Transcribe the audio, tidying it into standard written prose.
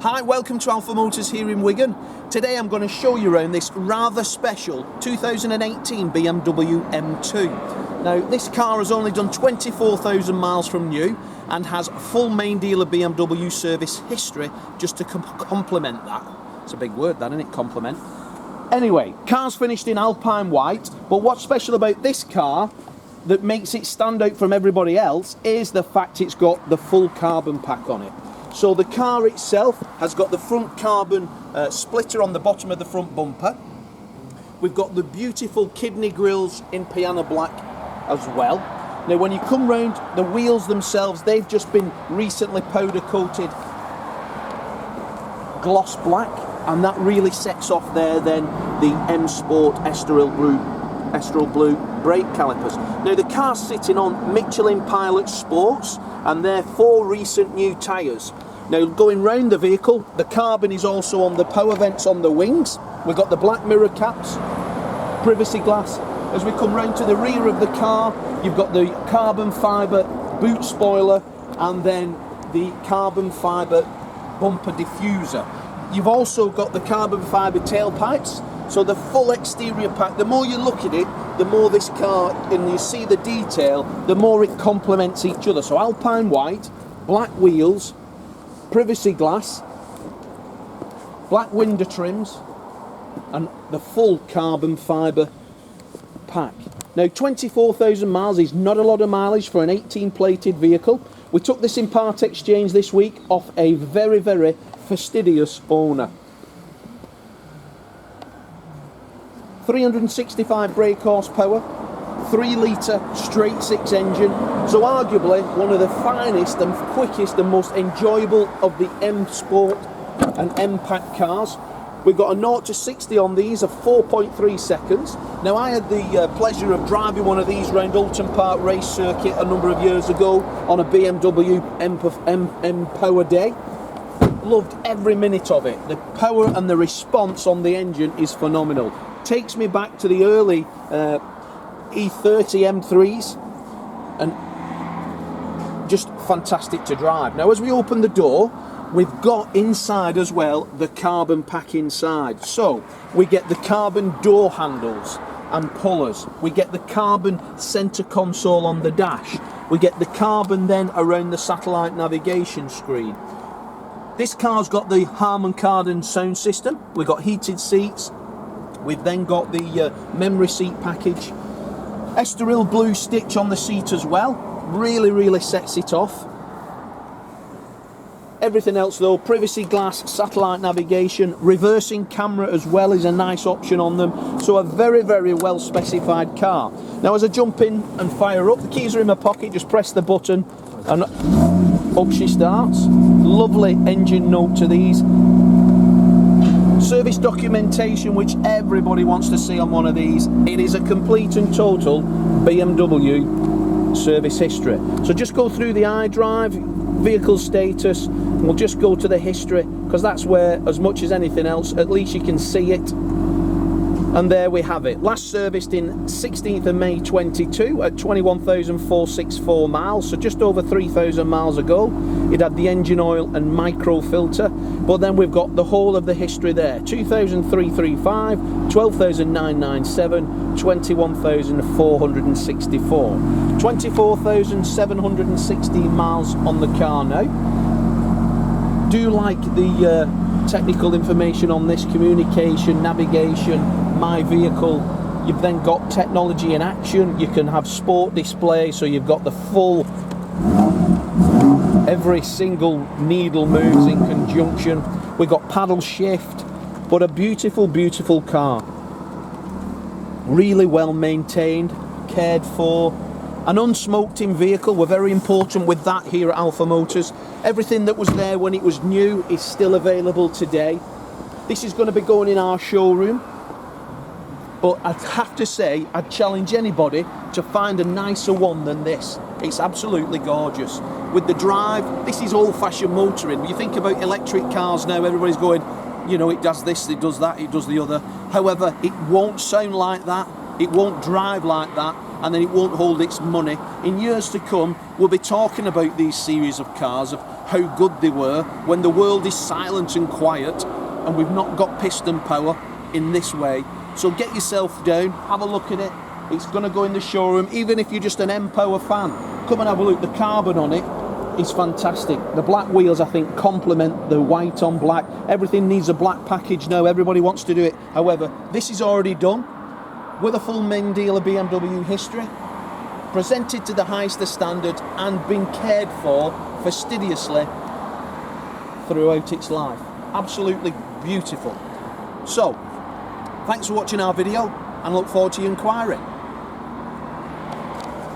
Hi, welcome to Alpha Motors here in Wigan. Today I'm going to show you around this rather special 2018 BMW M2. Now this car has only done 24,000 miles from new and has full main dealer BMW service history just to complement that. It's a big word that, isn't it? Complement. Anyway, car's finished in Alpine White, but what's special about this car that makes it stand out from everybody else is the fact it's got the full carbon pack on it. So the car itself has got the front carbon splitter on the bottom of the front bumper. We've got the beautiful kidney grills in piano black as well. Now when you come round, the wheels themselves, they've just been recently powder coated gloss black, and that really sets off there then the M Sport Estoril Blue brake calipers. Now the car's sitting on Michelin Pilot Sports, and they're 4 recent new tyres. Now going round the vehicle, the carbon is also on the power vents on the wings. We've got the black mirror caps, privacy glass. As we come round to the rear of the car, you've got the carbon fibre boot spoiler and then the carbon fibre bumper diffuser. You've also got the carbon fibre tailpipes. So the full exterior pack, the more you look at it, the more this car, and you see the detail, the more it complements each other. So Alpine White, black wheels, privacy glass, black window trims, and the full carbon fibre pack. Now 24,000 miles is not a lot of mileage for an 18-plated vehicle. We took this in part exchange this week off a very, very fastidious owner. 365 brake horsepower, 3 litre straight 6 engine, so arguably one of the finest and quickest and most enjoyable of the M Sport and M Pack cars. We've got a 0 to 60 on these of 4.3 seconds. Now I had the pleasure of driving one of these around Alton Park race circuit a number of years ago on a BMW M Power day. Loved every minute of it. The power and the response on the engine is phenomenal. Takes me back to the early E30 M3s, and just fantastic to drive. Now as we open the door, we've got inside as well the carbon pack inside. So we get the carbon door handles and pullers, we get the carbon center console on the dash, we get the carbon then around the satellite navigation screen. This car's got the Harman Kardon sound system, we've got heated seats, we've then got the memory seat package, Estoril blue stitch on the seat as well, really sets it off. Everything else though, privacy glass, satellite navigation, reversing camera as well is a nice option on them, so a very well specified car. Now as I jump in and fire up, the keys are in my pocket, just press the button and up she starts. Lovely engine note to these. Service documentation, which everybody wants to see on one of these. It is a complete and total BMW service history. So just go through the iDrive, vehicle status, and we'll just go to the history, because that's where, as much as anything else, at least you can see it. And there we have it. Last serviced in 16th of May 22 at 21,464 miles, so just over 3,000 miles ago. It had the engine oil and micro filter, but then we've got the whole of the history there. 2,335, 12,997, 21,464. 24,716 miles on the car now. Do like the technical information on this, communication, navigation, my vehicle. You've then got technology in action. You can have sport display, so you've got the full, every single needle moves in conjunction. We've got paddle shift, but a beautiful car. Really well maintained, cared for. An unsmoked in vehicle, we're very important with that here at Alpha Motors. Everything that was there when it was new is still available today. This is going to be going in our showroom, but I'd have to say I'd challenge anybody to find a nicer one than this. It's absolutely gorgeous. With the drive, this is old-fashioned motoring. When you think about electric cars now, everybody's going, you know, it does this, it does that, it does the other. However, it won't sound like that, it won't drive like that, and then it won't hold its money. In years to come, we'll be talking about these series of cars, of how good they were when the world is silent and quiet and we've not got piston power in this way. So get yourself down, have a look at it. It's going to go in the showroom. Even if you're just an M-Power fan, come and have a look. The carbon on it is fantastic. The black wheels, I think, complement the white on black. Everything needs a black package now. Everybody wants to do it. However, this is already done with a full main dealer BMW history, presented to the highest of standards and been cared for fastidiously throughout its life. Absolutely beautiful. So, thanks for watching our video and look forward to your inquiry.